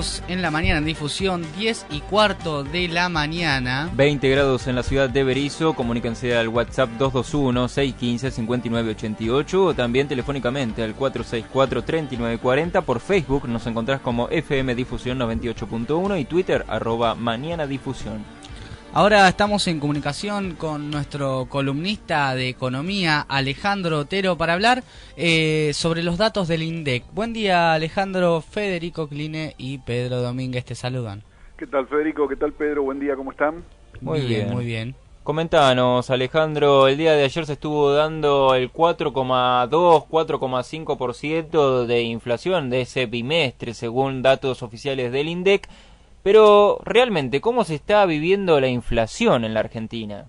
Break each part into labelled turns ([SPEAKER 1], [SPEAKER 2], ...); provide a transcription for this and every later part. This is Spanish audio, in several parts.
[SPEAKER 1] Estamos en la mañana en difusión, 10:15 de la mañana.
[SPEAKER 2] 20 grados en la ciudad de Berisso. Comuníquense al WhatsApp 221-615-5988 o también telefónicamente al 464-3940. Por Facebook nos encontrás como FM Difusión 98.1 y Twitter @mañanadifusión.
[SPEAKER 1] Ahora estamos en comunicación con nuestro columnista de economía, Alejandro Otero, para hablar sobre los datos del INDEC. Buen día, Alejandro. Federico Kline y Pedro Domínguez te saludan.
[SPEAKER 3] ¿Qué tal, Federico? ¿Qué tal, Pedro? Buen día, ¿cómo están?
[SPEAKER 2] Muy bien.
[SPEAKER 1] Muy bien.
[SPEAKER 2] Comentanos, Alejandro, el día de ayer se estuvo dando el 4,2, 4,5% de inflación de ese bimestre, según datos oficiales del INDEC. Pero, realmente, ¿cómo se está viviendo la inflación en la Argentina?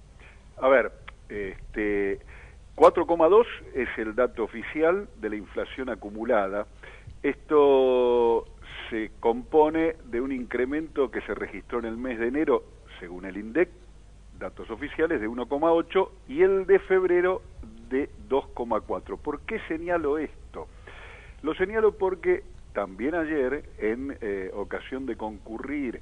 [SPEAKER 3] A ver, 4,2 es el dato oficial de la inflación acumulada. Esto se compone de un incremento que se registró en el mes de enero, según el INDEC, datos oficiales, de 1,8 y el de febrero de 2,4. ¿Por qué señalo esto? Lo señalo porque también ayer, en ocasión de concurrir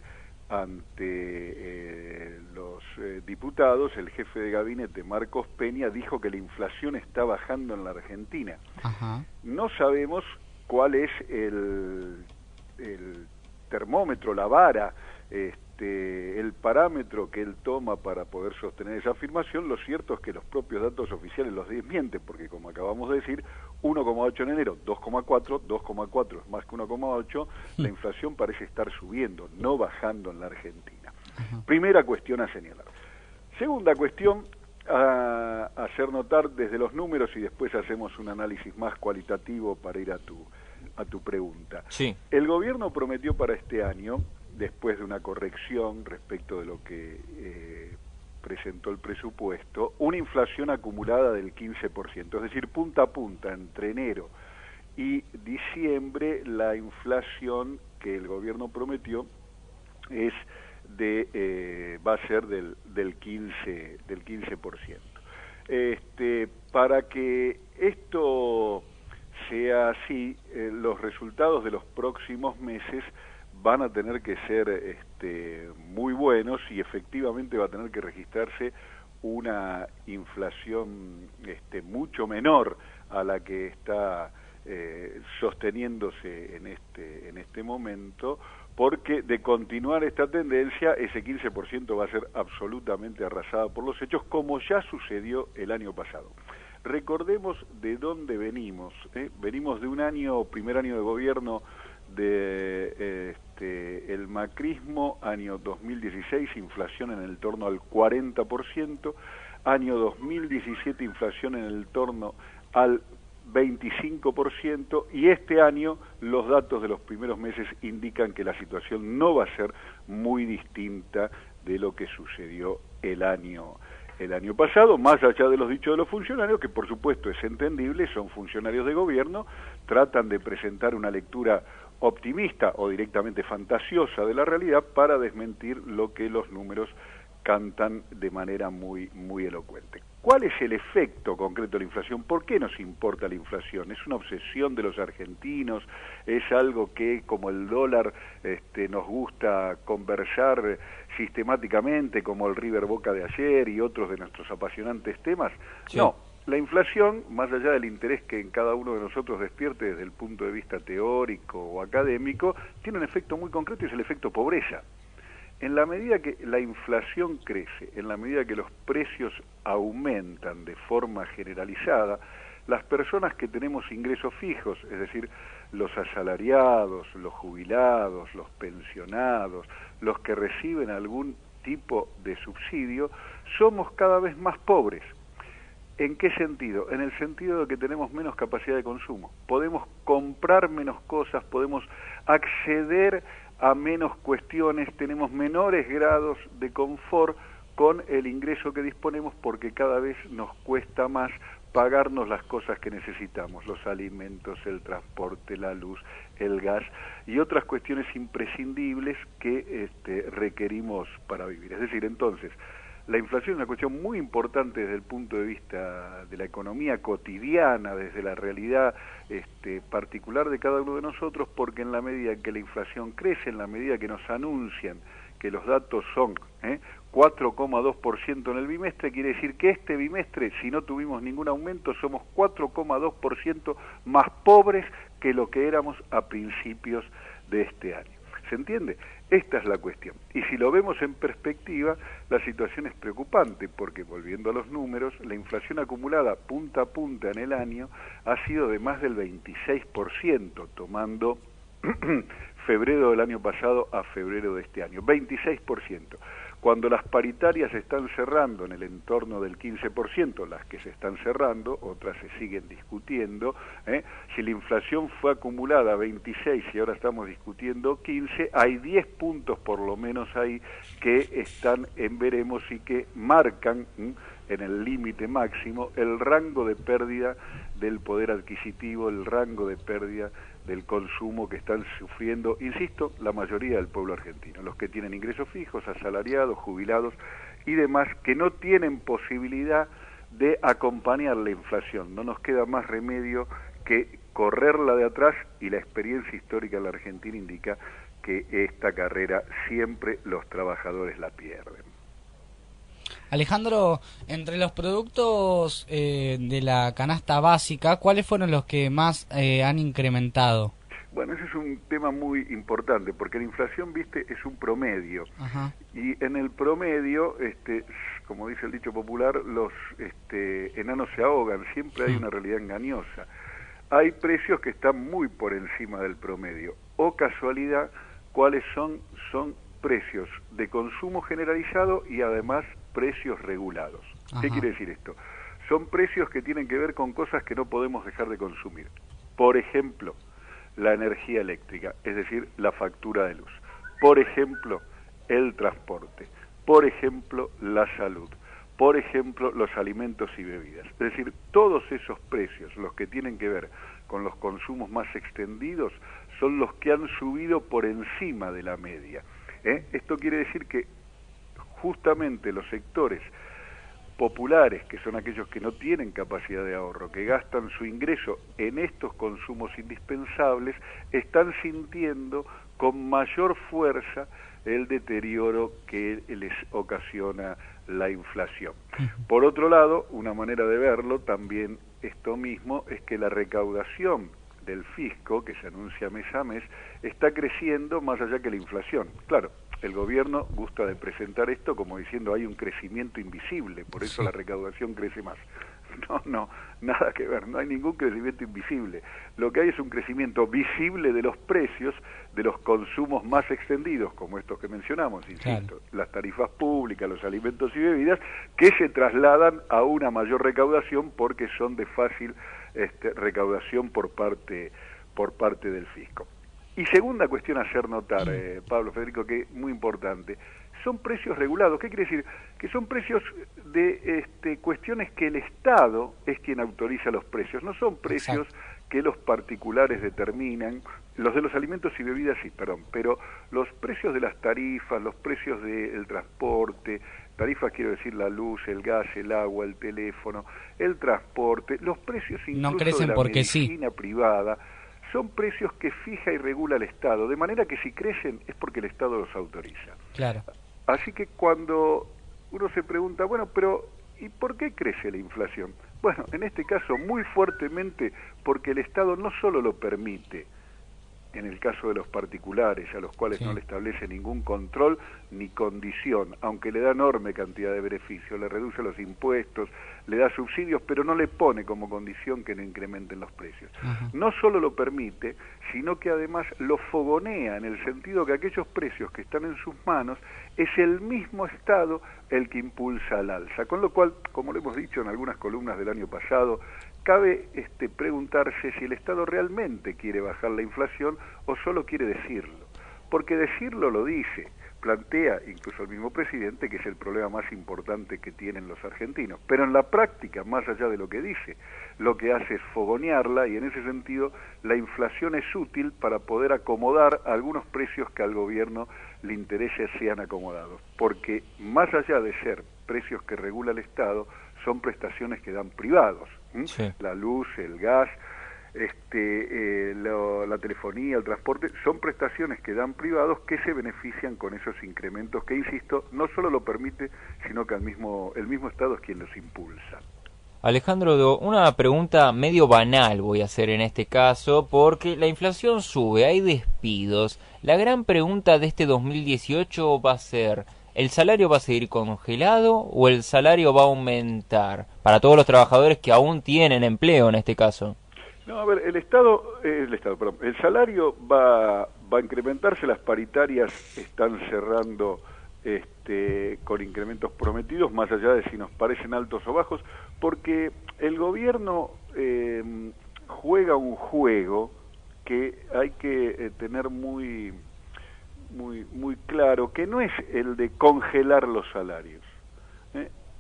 [SPEAKER 3] ante los diputados, el jefe de gabinete, Marcos Peña, dijo que la inflación está bajando en la Argentina.
[SPEAKER 1] Ajá.
[SPEAKER 3] No sabemos cuál es el termómetro, la vara, el parámetro que él toma para poder sostener esa afirmación. Lo cierto es que los propios datos oficiales los desmienten, porque como acabamos de decir, 1,8 en enero, 2,4 es más que 1,8, la inflación parece estar subiendo, no bajando en la Argentina.
[SPEAKER 1] Ajá.
[SPEAKER 3] Primera cuestión a señalar. Segunda cuestión a hacer notar desde los números, y después hacemos un análisis más cualitativo para ir a tu pregunta.
[SPEAKER 2] Sí.
[SPEAKER 3] El gobierno prometió para este año, después de una corrección respecto de lo que presentó el presupuesto, una inflación acumulada del 15%, es decir, punta a punta, entre enero y diciembre, la inflación que el gobierno prometió es va a ser del 15%. Para que esto sea así, los resultados de los próximos meses van a tener que ser muy buenos, y efectivamente va a tener que registrarse una inflación mucho menor a la que está sosteniéndose en este momento, porque de continuar esta tendencia, ese 15% va a ser absolutamente arrasada por los hechos, como ya sucedió el año pasado. Recordemos de dónde venimos. Venimos de un primer año de gobierno de el macrismo, año 2016, inflación en el torno al 40%, año 2017, inflación en el torno al 25%, y este año los datos de los primeros meses indican que la situación no va a ser muy distinta de lo que sucedió el año pasado, más allá de los dichos de los funcionarios, que por supuesto es entendible, son funcionarios de gobierno, tratan de presentar una lectura optimista o directamente fantasiosa de la realidad para desmentir lo que los números cantan de manera muy, muy elocuente. ¿Cuál es el efecto concreto de la inflación? ¿Por qué nos importa la inflación? ¿Es una obsesión de los argentinos? ¿Es algo que, como el dólar, nos gusta conversar sistemáticamente, como el River Boca de ayer y otros de nuestros apasionantes temas? Sí. No. La inflación, más allá del interés que en cada uno de nosotros despierte desde el punto de vista teórico o académico, tiene un efecto muy concreto, y es el efecto pobreza. En la medida que la inflación crece, en la medida que los precios aumentan de forma generalizada, las personas que tenemos ingresos fijos, es decir, los asalariados, los jubilados, los pensionados, los que reciben algún tipo de subsidio, somos cada vez más pobres. ¿En qué sentido? En el sentido de que tenemos menos capacidad de consumo. Podemos comprar menos cosas, podemos acceder a menos cuestiones, tenemos menores grados de confort con el ingreso que disponemos, porque cada vez nos cuesta más pagarnos las cosas que necesitamos, los alimentos, el transporte, la luz, el gas y otras cuestiones imprescindibles que requerimos para vivir. Es decir, entonces, La inflación es una cuestión muy importante desde el punto de vista de la economía cotidiana, desde la realidad particular de cada uno de nosotros, porque en la medida en que la inflación crece, en la medida que nos anuncian que los datos son 4,2% en el bimestre, quiere decir que este bimestre, si no tuvimos ningún aumento, somos 4,2% más pobres que lo que éramos a principios de este año. ¿Se entiende? Esta es la cuestión. Y si lo vemos en perspectiva, la situación es preocupante, porque volviendo a los números, la inflación acumulada punta a punta en el año ha sido de más del 26%, tomando febrero del año pasado a febrero de este año, 26%. Cuando las paritarias están cerrando en el entorno del 15%, las que se están cerrando, otras se siguen discutiendo, si la inflación fue acumulada a 26 y ahora estamos discutiendo 15, hay 10 puntos por lo menos ahí que están en veremos y que marcan en el límite máximo el rango de pérdida del poder adquisitivo, el rango de pérdida del consumo que están sufriendo, insisto, la mayoría del pueblo argentino, los que tienen ingresos fijos, asalariados, jubilados y demás, que no tienen posibilidad de acompañar la inflación. No nos queda más remedio que correrla de atrás, y la experiencia histórica de la Argentina indica que esta carrera siempre los trabajadores la pierden.
[SPEAKER 1] Alejandro, entre los productos de la canasta básica, ¿cuáles fueron los que más han incrementado?
[SPEAKER 3] Bueno, ese es un tema muy importante, porque la inflación, viste, es un promedio.
[SPEAKER 1] Ajá.
[SPEAKER 3] Y en el promedio, como dice el dicho popular, los enanos se ahogan, siempre hay una realidad engañosa. Hay precios que están muy por encima del promedio. O casualidad, ¿cuáles son? Son precios de consumo generalizado y además precios regulados.
[SPEAKER 1] Ajá.
[SPEAKER 3] ¿Qué quiere decir esto? Son precios que tienen que ver con cosas que no podemos dejar de consumir. Por ejemplo, la energía eléctrica, es decir, la factura de luz. Por ejemplo, el transporte. Por ejemplo, la salud. Por ejemplo, los alimentos y bebidas. Es decir, todos esos precios, los que tienen que ver con los consumos más extendidos, son los que han subido por encima de la media. Esto quiere decir que justamente los sectores populares, que son aquellos que no tienen capacidad de ahorro, que gastan su ingreso en estos consumos indispensables, están sintiendo con mayor fuerza el deterioro que les ocasiona la inflación. Por otro lado, una manera de verlo también esto mismo es que la recaudación del fisco, que se anuncia mes a mes, está creciendo más allá que la inflación. Claro, el gobierno gusta de presentar esto como diciendo hay un crecimiento invisible, por eso la recaudación crece más. No, nada que ver, no hay ningún crecimiento invisible. Lo que hay es un crecimiento visible de los precios de los consumos más extendidos, como estos que mencionamos, insisto, las tarifas públicas, los alimentos y bebidas, que se trasladan a una mayor recaudación porque son de fácil recaudación por parte del fisco. Y segunda cuestión a hacer notar, Pablo, Federico, que es muy importante, son precios regulados. ¿Qué quiere decir? Que son precios de cuestiones que el Estado es quien autoriza los precios, no son precios que los particulares determinan. Los de los alimentos y bebidas sí, perdón, pero los precios de las tarifas, los precios del transporte, tarifas quiero decir la luz, el gas, el agua, el teléfono, el transporte, los precios incluso
[SPEAKER 1] no crecen
[SPEAKER 3] de la
[SPEAKER 1] porque
[SPEAKER 3] medicina privada, son precios que fija y regula el Estado, de manera que si crecen es porque el Estado los autoriza.
[SPEAKER 1] Claro.
[SPEAKER 3] Así que cuando uno se pregunta, bueno, pero ¿y por qué crece la inflación? Bueno, en este caso muy fuertemente porque el Estado no solo lo permite, en el caso de los particulares, a los cuales no le establece ningún control ni condición, aunque le da enorme cantidad de beneficios, le reduce los impuestos, le da subsidios, pero no le pone como condición que no incrementen los precios. No solo lo permite, sino que además lo fogonea, en el sentido que aquellos precios que están en sus manos es el mismo Estado el que impulsa al alza. Con lo cual, como lo hemos dicho en algunas columnas del año pasado, cabe preguntarse si el Estado realmente quiere bajar la inflación o solo quiere decirlo. Porque decirlo lo dice, plantea incluso el mismo presidente que es el problema más importante que tienen los argentinos. Pero en la práctica, más allá de lo que dice, lo que hace es fogonearla, y en ese sentido la inflación es útil para poder acomodar algunos precios que al gobierno le interese sean acomodados. Porque más allá de ser precios que regula el Estado son prestaciones que dan privados.
[SPEAKER 2] Sí.
[SPEAKER 3] La luz, el gas, la telefonía, el transporte, son prestaciones que dan privados que se benefician con esos incrementos que, insisto, no solo lo permite, sino que el mismo Estado es quien los impulsa.
[SPEAKER 2] Alejandro, una pregunta medio banal voy a hacer en este caso, porque la inflación sube, hay despidos. La gran pregunta de este 2018 va a ser, ¿el salario va a seguir congelado o el salario va a aumentar? Para todos los trabajadores que aún tienen empleo en este caso.
[SPEAKER 3] No, a ver, el salario va a incrementarse, las paritarias están cerrando con incrementos prometidos, más allá de si nos parecen altos o bajos, porque el gobierno juega un juego que hay que tener muy claro, que no es el de congelar los salarios.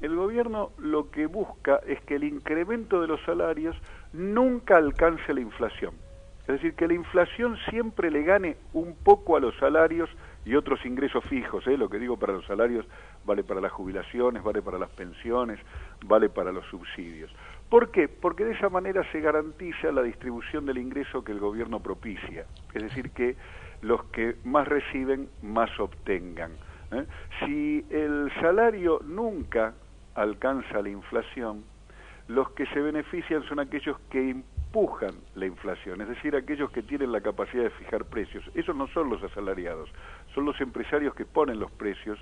[SPEAKER 3] El gobierno lo que busca es que el incremento de los salarios nunca alcance la inflación. Es decir, que la inflación siempre le gane un poco a los salarios y otros ingresos fijos. Lo que digo para los salarios vale para las jubilaciones, vale para las pensiones, vale para los subsidios. ¿Por qué? Porque de esa manera se garantiza la distribución del ingreso que el gobierno propicia. Es decir, que los que más reciben, más obtengan. Si el salario nunca alcanza la inflación, los que se benefician son aquellos que empujan la inflación, es decir, aquellos que tienen la capacidad de fijar precios. Esos no son los asalariados, son los empresarios que ponen los precios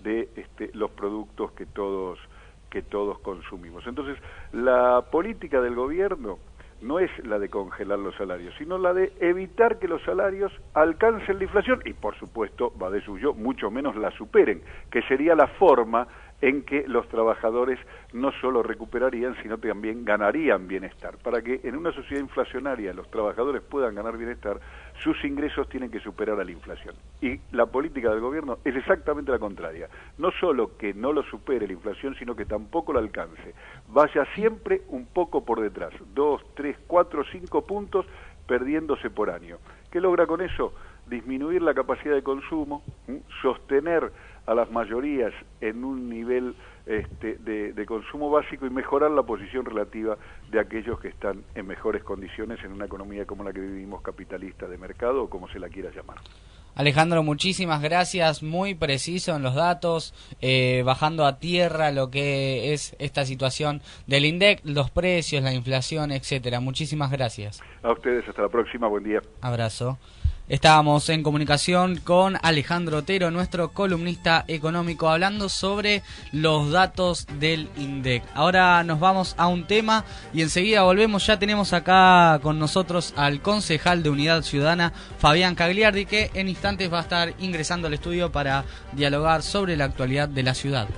[SPEAKER 3] de los productos que todos consumimos. Entonces, la política del gobierno no es la de congelar los salarios, sino la de evitar que los salarios alcancen la inflación y, por supuesto, va de suyo, mucho menos la superen, que sería la forma en que los trabajadores no solo recuperarían, sino también ganarían bienestar. Para que en una sociedad inflacionaria los trabajadores puedan ganar bienestar, sus ingresos tienen que superar a la inflación. Y la política del gobierno es exactamente la contraria. No solo que no lo supere la inflación, sino que tampoco lo alcance. Vaya siempre un poco por detrás, 2, 3, 4, 5 puntos perdiéndose por año. ¿Qué logra con eso? Disminuir la capacidad de consumo, sostener a las mayorías en un nivel de consumo básico y mejorar la posición relativa de aquellos que están en mejores condiciones en una economía como la que vivimos, capitalista de mercado o como se la quiera llamar.
[SPEAKER 1] Alejandro, muchísimas gracias, muy preciso en los datos, bajando a tierra lo que es esta situación del INDEC, los precios, la inflación, etcétera. Muchísimas gracias.
[SPEAKER 3] A ustedes, hasta la próxima, buen día.
[SPEAKER 1] Abrazo. Estábamos en comunicación con Alejandro Otero, nuestro columnista económico, hablando sobre los datos del INDEC. Ahora nos vamos a un tema y enseguida volvemos. Ya tenemos acá con nosotros al concejal de Unidad Ciudadana, Fabián Cagliardi, que en instantes va a estar ingresando al estudio para dialogar sobre la actualidad de la ciudad.